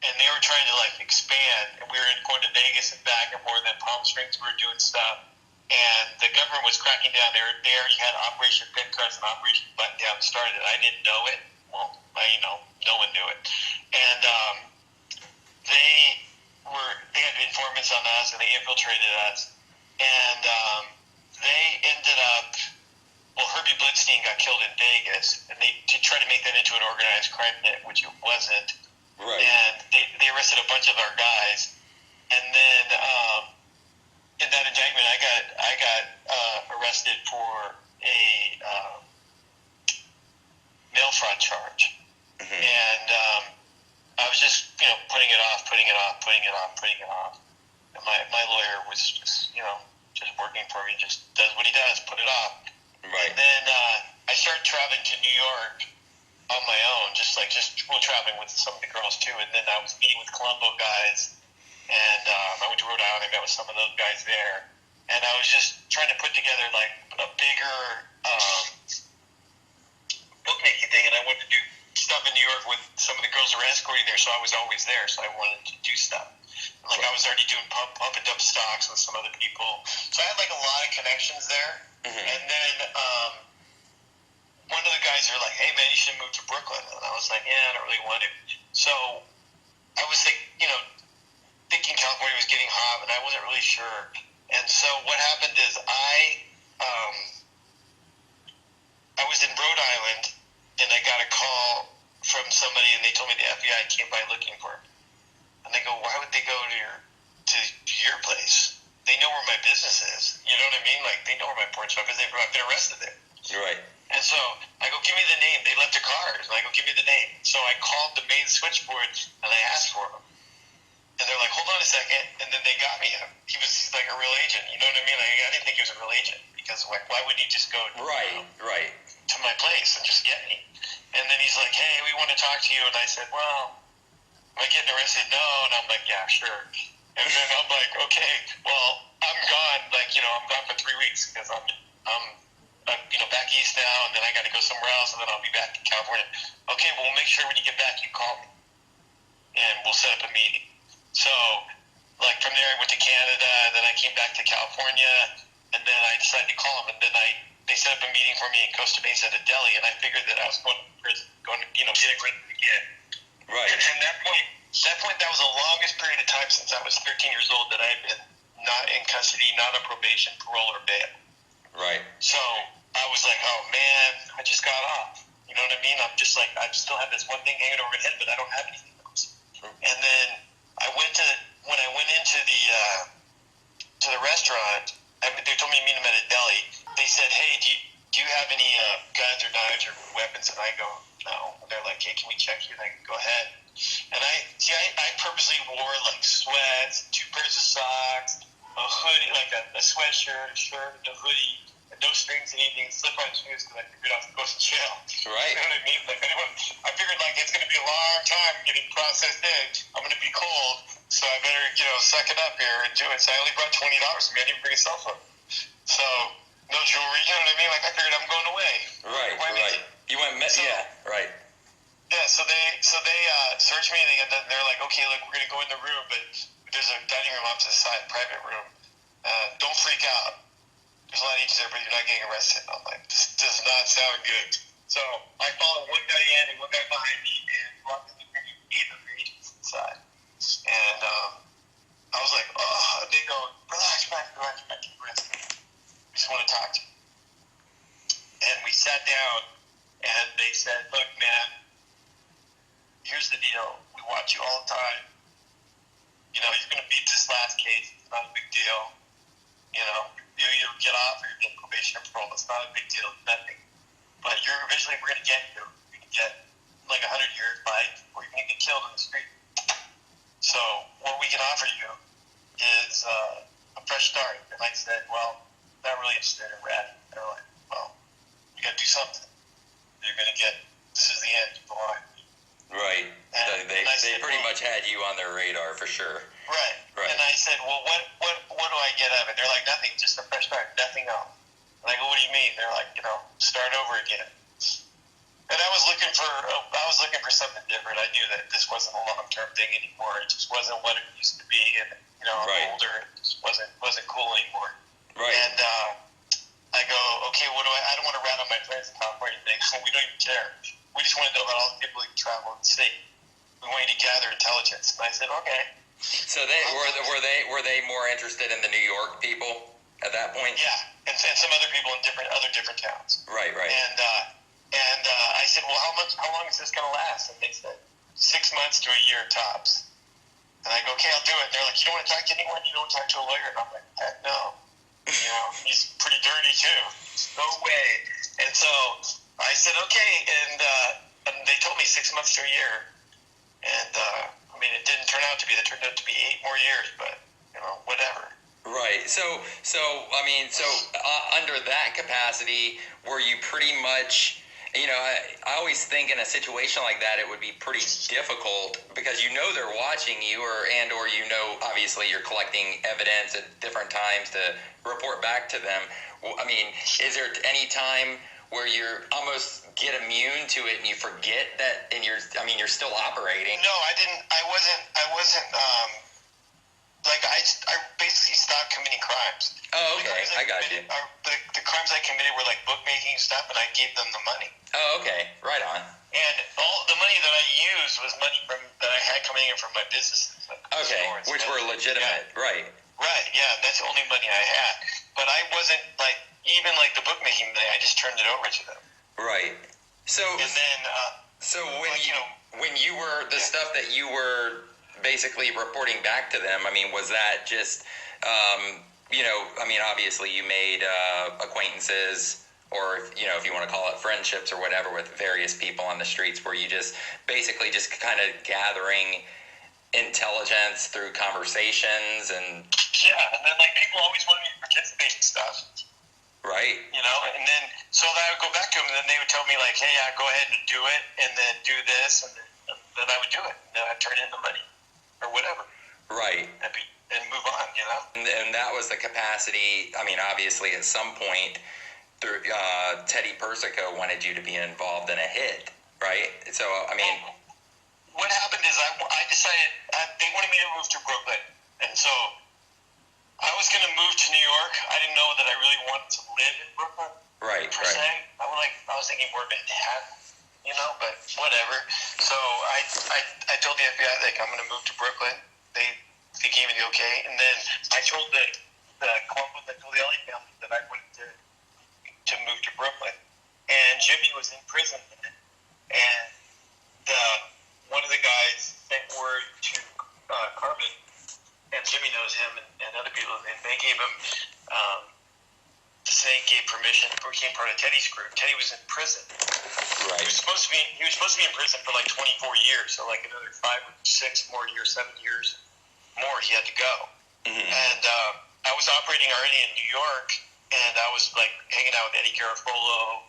and they were trying to like expand, and we were going to Vegas and back and forth, and Palm Springs we were doing stuff, and the government was cracking down. They already had Operation Thin Crust and Operation Button Down started. I didn't know it. Well, no one knew it, and they had informants on us, and they infiltrated us, and they ended up. Well, Herbie Blitzstein got killed in Vegas, and they tried to make that into an organized crime net, which it wasn't. Right. And they arrested a bunch of our guys, and then in that indictment, I got arrested for a mail fraud charge, and I was just putting it off. And my lawyer was just just working for me, just does what he does, put it off. Right. And then I started traveling to New York on my own, just traveling with some of the girls too. And then I was meeting with Colombo guys, and I went to Rhode Island. I met with some of those guys there, and I was just trying to put together like a bigger bookmaking thing. And I wanted to do stuff in New York with some of the girls who were escorting there, so I was always there. So I wanted to do stuff. Like I was already doing pump and dump stocks with some other people, so I had like a lot of connections there. And then one of the guys were like, "Hey man, you should move to Brooklyn," and I was like, "Yeah, I don't really want to." So I was like, thinking California was getting hot, and I wasn't really sure. And so what happened is I was in Rhode Island, and I got a call from somebody, and they told me the FBI came by looking for me. And they go, "Why would they go to your place? They know where my business is." You know what I mean? Like, they know where my porn shop is. I've been arrested there. Right. And so I go, "Give me the name." They left their cars. And I go, "Give me the name." So I called the main switchboard, and I asked for him. And they're like, "Hold on a second." And then they got me him. He's like a real agent. You know what I mean? I didn't think he was a real agent. Because, like, why would he just go to my place and just get me? And then he's like, "Hey, we want to talk to you." And I said, "Well, am I getting arrested?" "No." And I'm like, "Yeah, sure." And then I'm like, "Okay, well, I'm gone. Like, I'm gone for 3 weeks because I'm back east now, and then I got to go somewhere else, and then I'll be back in California." "Okay, well, make sure when you get back, you call me, and we'll set up a meeting." So, like, from there, I went to Canada, and then I came back to California, and then I decided to call them, and then they set up a meeting for me in Costa Mesa at a deli, and I figured that I was going to prison, get arrested again. Right. And at that point, that was the longest period of time since I was 13 years old that I had been not in custody, not on probation, parole, or bail. Right. So I was like, "Oh man, I just got off." You know what I mean? I'm just like, I still have this one thing hanging over my head, but I don't have anything else. And then when I went into the restaurant, they told me to meet them at a deli. They said, "Hey, do you have any guns or knives or weapons?" And I go, "No." And they're like, "Hey, can we check you?" And I go, "Go ahead." And I purposely wore like sweats, 2 pairs of socks, a hoodie, like a sweatshirt, a shirt, a hoodie, and no strings, anything, slip-on shoes, because I figured I was going to jail. Right. You know what I mean? Like, I figured like it's going to be a long time getting processed in. I'm going to be cold, so I better suck it up here and do it. So I only brought $20 with me. I didn't bring a cell phone, so no jewelry. You know what I mean? Like, I figured I'm going away. Right. You went right. Yeah, so they searched me, and they're like, "Okay, look, we're gonna go in the room, but there's a dining room off to the side, private room. Don't freak out. There's a lot of ages there, but you're not getting arrested." I'm like, "This does not sound good." So I followed one guy in and one guy behind me, and walked in the room, and the agents inside. And I was like, "Oh," they go, relax, keep resting. I just want to talk to you." And we sat down, and they said, "Look, man, here's the deal. We watch you all the time. You're going to beat this last case. It's not a big deal. You either get off or you get probation or parole. It's not a big deal. It's nothing. But eventually we're going to get you. You're going to get like 100 years life, or you're going to get killed in the street. So what we can offer you is a fresh start." And I said, "Well, not really interested in rat." They're like, "Well, you got to do something. You're going to get, this is the end of the line." Right. They pretty much had you on their radar for sure. Right. And I said, "Well, what do I get out of it?" They're like, "Nothing, just a fresh start, nothing else." And I go, "What do you mean?" They're like, "Start over again." And I was looking for something different. I knew that this wasn't a long-term thing anymore. It just wasn't what it used to be. And I'm Right. older. It just wasn't cool anymore. Right. And I go, okay, what do I don't want to rat on my friends in California. They go, we don't even care. We just want to know about all the people who travel in the state. We want you to gather intelligence. And I said, okay. So were they more interested in the New York people at that point? Yeah, and some other people in different towns. Right. And I said, well, how long is this going to last? And they said 6 months to a year tops. And I go, okay, I'll do it. And they're like, you don't want to talk to anyone? You don't want to talk to a lawyer? And I'm like, heck no. He's pretty dirty too. No way. And so I said, okay. And they told me 6 months to a year. And it didn't turn out to be. It turned out to be 8 more years. But whatever. Right. So under that capacity, were you pretty much? I always think in a situation like that, it would be pretty difficult because they're watching you, or obviously you're collecting evidence at different times to report back to them. Is there any time where you're almost get immune to it and you forget that, and you're still operating? No, I didn't. I wasn't. I basically stopped committing crimes. Oh, okay. I got you. The crimes I committed were like bookmaking stuff, and I gave them the money. Oh, okay. Right on. And all the money that I used was money that I had coming in from my businesses. Okay, which were legitimate. Yeah. Right. Right, yeah. That's the only money I had. But I wasn't, even the bookmaking money, I just turned it over to them. Right. So, and then, when you were, the stuff that you were basically reporting back to them, was that just, obviously you made acquaintances, or if you want to call it friendships or whatever, with various people on the streets, where you just basically just kind of gathering intelligence through conversations and... Yeah, and then people always wanted me to participate in stuff. Right. And then, so I would go back to them, and then they would tell me, hey, yeah, go ahead and do it, and then do this, and then I would do it, and then I'd turn in the money, or whatever. Right. And move on, And that was the capacity. Obviously, at some point, through Teddy Persico wanted you to be involved in a hit, right? So, what happened is I decided they wanted me to move to Brooklyn, and so I was going to move to New York. I didn't know that I really wanted to live in Brooklyn, right? Per se. I was thinking more Manhattan, but whatever. So I told the FBI I'm going to move to Brooklyn. They gave me the okay, and then I told the Colombo, I told the LA family that I wanted to move to Brooklyn, and Jimmy was in prison, and one of the guys sent word to Carmen, and Jimmy knows him and other people, and they gave him gave permission. He became part of Teddy's group. Teddy was in prison. Right. He was supposed to be in prison for 24 years, so another 5 or 6 more years, 7 years more he had to go. Mm-hmm. And I was operating already in New York, and I was hanging out with Eddie Garofolo,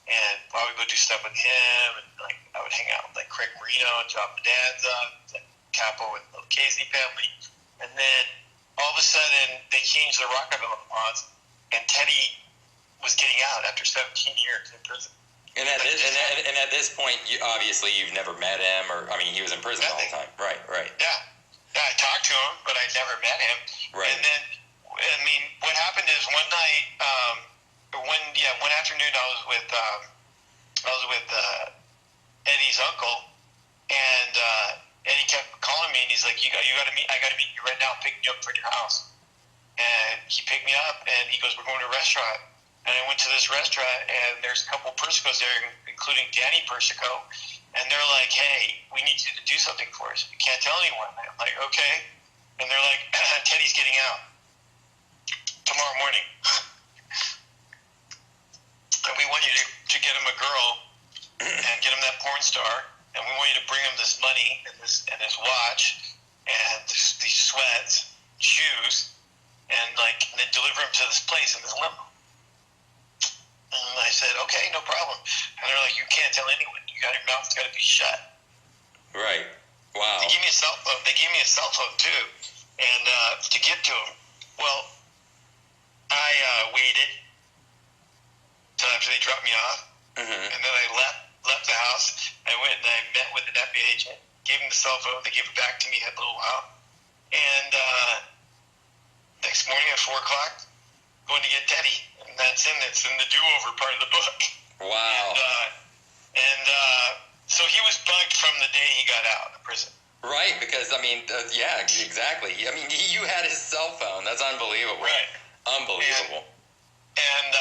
and I would go do stuff with him, and I would hang out with Craig Marino and John Bonanza, Capo and the Casey family, and then all of a sudden they changed the Rockefeller laws, and Teddy was getting out after 17 years in prison. And at this point, obviously you've never met him, or he was in prison all the time. Right. Yeah, I talked to him, but I never met him. Right. And then, what happened is one night, one afternoon, I was with Eddie's uncle, and Eddie kept calling me, and he's like, I got to meet you right now, pick you up from your house. And he picked me up, and he goes, we're going to a restaurant. And I went to this restaurant, and there's a couple Persicos there, including Danny Persico, and they're like, hey, we need you to do something for us. You can't tell anyone. I'm like, okay. And they're like, Teddy's getting out tomorrow morning. And we want you to get him a girl and get him that porn star, and we want you to bring him this money and this watch and these sweats, shoes, and then deliver him to this place in this limo. And I said, okay, no problem. And they're like, you can't tell anyone. Your mouth's got to be shut. Right. Wow. They gave me a cell phone. Too, and to get to him. Well, I waited till after they dropped me off, mm-hmm. and then I left left the house. I went and I met with an FBI agent, gave him the cell phone. They gave it back to me in a little while. And next morning at 4 o'clock, going to get Teddy. And that's in the do-over part of the book. Wow. And so he was bugged from the day he got out of prison. Right, because, I mean, yeah, exactly. I mean, you had his cell phone. That's unbelievable. Right. Unbelievable. And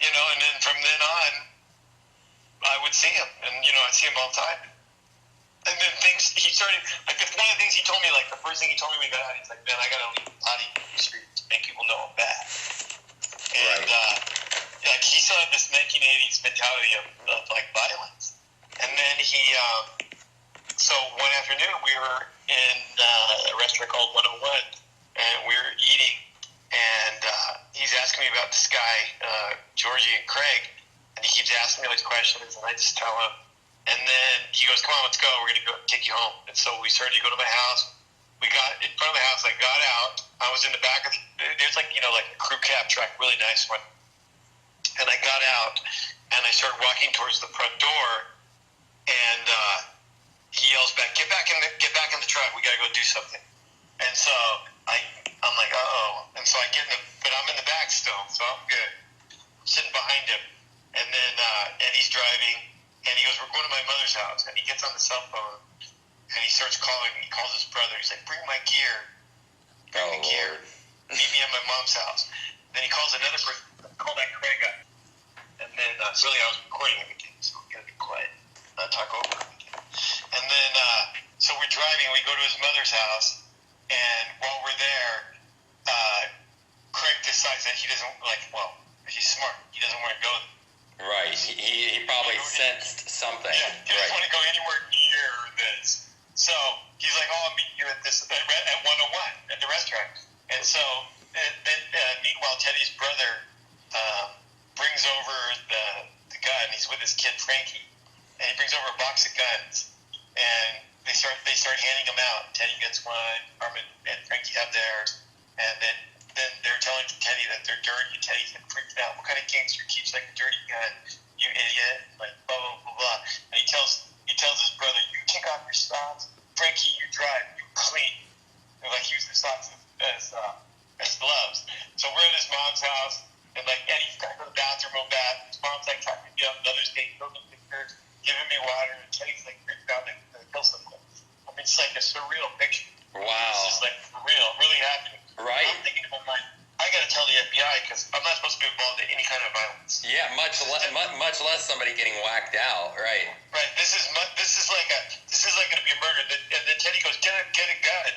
you know, and then from then on, I would see him. And, you know, I'd see him all the time. And then he started, like, one of the things he told me, like, the first thing he told me when we got out, he's like, man, I got to leave the potty in the street to make people know I'm bad. And, like, he still had this 1980s mentality of like, violence. And then so one afternoon, we were in a restaurant called 101, and we were eating, and he's asking me about this guy, Georgie and Craig, and he keeps asking me all these questions, and I just tell him. And then he goes, come on, let's go. We're going to go take you home. And so we started to go to my house. We got in front of the house. I got out. I was in the back of there's like, you know, like a crew cab truck, really nice one. And I got out, and I started walking towards the front door, and he yells back, get back in the truck. We got to go do something. And so I'm like, uh-oh. And so I get but I'm in the back still, so I'm good. I'm sitting behind him. And then Eddie's driving. And he goes, we're going to my mother's house. And he gets on the cell phone, and he starts calling. He calls his brother. He's like, bring my gear. Bring the gear. Meet me at my mom's house. Then he calls another person. Call that Craig up. And then, really, I was recording everything, so I'm going to be quiet. Talk over everything. And then, so we're driving. We go to his mother's house. And while we're there, Craig decides that he doesn't, he's smart. He doesn't want to go there. Right. He probably sensed something. Yeah, he doesn't want to go anywhere near this. So he's like, oh, I'll meet you at 101 at the restaurant. And so meanwhile, Teddy's brother brings over the gun. He's with his kid, Frankie. And he brings over a box of guns. And they start handing them out. Teddy gets one, Armin and Frankie have theirs. And then they're telling Teddy that they're dirty. Teddy's getting freaked out. What kind of gangster keeps like a dirty gun? You idiot! Like blah blah blah blah. And he tells his brother, "You take off your socks, Frankie. You drive. You clean." And like use the socks as gloves. So we're at his mom's house, and like Eddie's got to go to the bathroom real bad. His mom's like talking me up. Another's taking pictures, giving me water, and Teddy's like freaked out and kill someone. I mean, it's like a surreal picture. Wow. It's just like for real, really happening. Right. I'm thinking about I got to tell the FBI because I'm not supposed to be involved in any kind of violence. Yeah, much less somebody getting whacked out. Right. Right. This is like going to be a murder. And then Teddy goes, get a gun.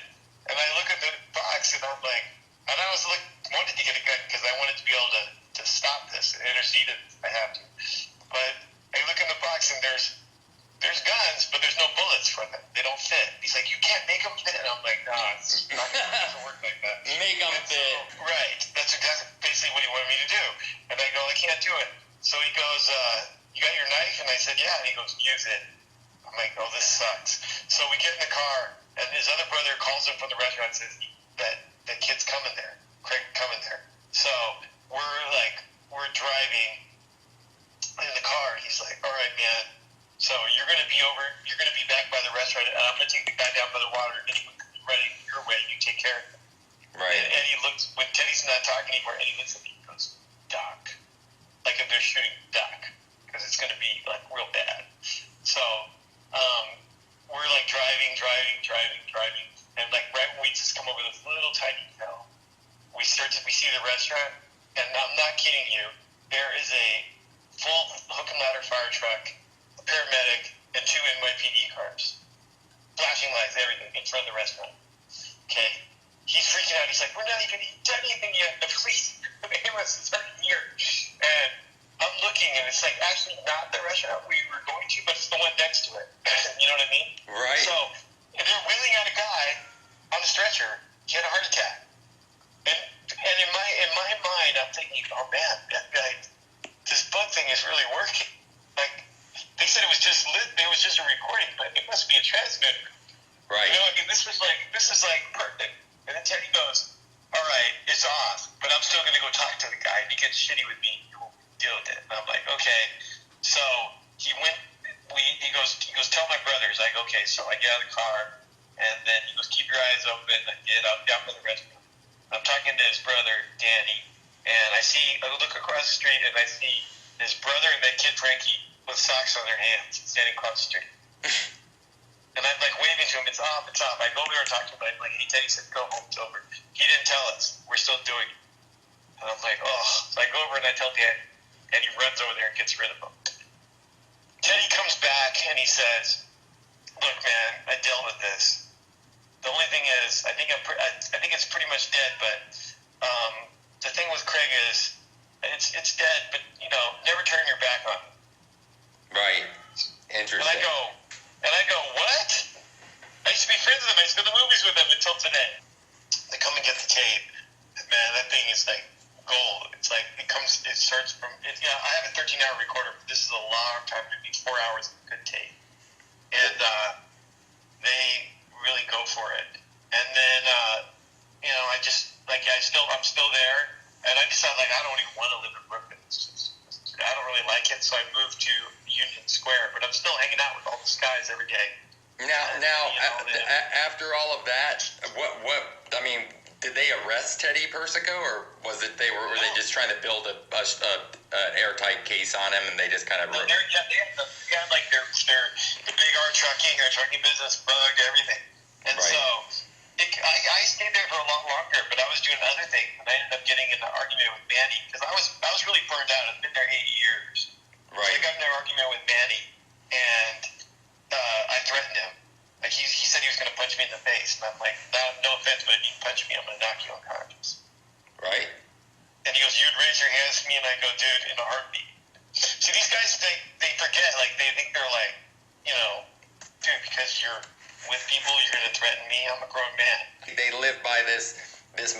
And I look at the box and I'm like, and I was like, wanted to get a gun because I wanted to be able to stop this and intercede if I have to. But I look in the box and there's guns, but there's no bullets for them. They don't fit. He's like, you can't make them fit. And I'm like, no, it doesn't work like that. Make them fit. Right. That's exactly basically what he wanted me to do. And I go, I can't do it. So he goes, you got your knife? And I said, yeah. And he goes, use it. I'm like, oh, this sucks. So we get in the car, and his other brother calls him from the restaurant and says that the kid's coming there. Craig coming there. So we're driving in the car. He's like, all right, man. So you're going to be back by the restaurant, and I'm going to take the guy down by the water, and anyone's running your way, you take care of him. Right. And Eddie looks, when Teddy's not talking anymore, Eddie looks at me and goes, Doc. Like if they're shooting Doc, because it's going to be like real bad. So we're like driving, and like right when we just come over this little tiny hill, we see the restaurant, and I'm not kidding you, there is a full hook and ladder fire truck, paramedic, and 2 NYPD cars. Flashing lights, everything, in front of the restaurant. Okay? He's freaking out. He's like, we're not even done anything yet. The police, the ambulance is already here. And I'm looking, and it's like actually not the restaurant we were going to, but it's the one next to it. You know what I mean? Right. So, and they're wheeling out a guy on a stretcher. He had a heart attack. And in my mind, I'm thinking, oh man, that guy, this bug thing is really working. Like, they said it was just a recording, but it must be a transmitter. Right. You know, I mean, this is like perfect. And then Teddy goes, all right, it's off, but I'm still going to go talk to the guy. And he gets shitty with me. okay. So I get out of the car, and then he goes, keep your eyes open. I get up, down to the restroom. I'm talking to his brother, Danny, and I look across the street, and I see his brother and that kid, Frankie, with socks on their hands, standing across the street. And I'm like waving to him, it's off, it's off. I go over there and talk to him, I'm like, hey, Teddy said, go home, it's over. He didn't tell us. We're still doing it. And I'm like, oh. So I go over and I tell Danny, and he runs over there and gets rid of him. Teddy comes back and he says, look, man, I dealt with this. The only thing is, I think it's pretty much dead, but the thing with Craig is, it's dead, but, never turn your back on it. Right. Interesting. And I go, what? I used to be friends with him. I used to go to the movies with him until today. They come and get the tape. Man, that thing is like gold. It's like, I have a 13-hour recorder, but this is a long time. It'd be 4 hours of good tape. And they really go for it. And then, I'm still there. And I decided, I don't even want to live in Brooklyn. I don't really like it, so I moved to Union Square. But I'm still hanging out with all the guys every day. After all of that, did they arrest Teddy Persico, or were they just trying to build an airtight case on him, and they just kind of? They had like their the big R trucking business, bug everything, and right. So I stayed there for a lot longer, but I was doing other things, and I ended up getting in an argument with Manny because I was really burned out. I've been there 8 years. Right. So I got in an argument with Manny, and I threatened him. Like he said he was going to punch me in the face, and I'm like, no offense, but if you punch me, I'm going to knock you unconscious. Right. And he goes, you'd raise your hands to me, and I go, dude, in a heartbeat. See, these guys, they forget, they think they're like, dude, because you're with people, you're going to threaten me. I'm a grown man. They live by this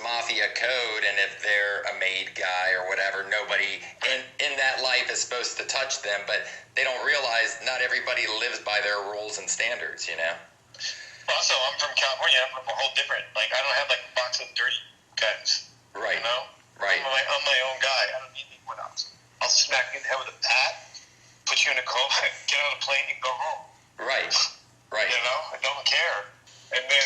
mafia code, and if they're a made guy or whatever, nobody in that life is supposed to touch them, but they don't realize not everybody lives by their rules and standards, Also, I'm from California. I'm from a whole different, I don't have a box of dirty guys. Right. Right. I'm my own guy. I don't need anyone else. I'll smack you in the head with a bat, put you in a coma, get on a plane, and go home. Right. I don't care. And then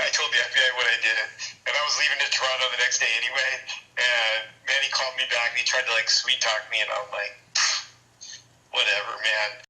I told the FBI what I did, and I was leaving to Toronto the next day anyway, and Manny called me back, and he tried to, sweet talk me, and I'm like, whatever, man.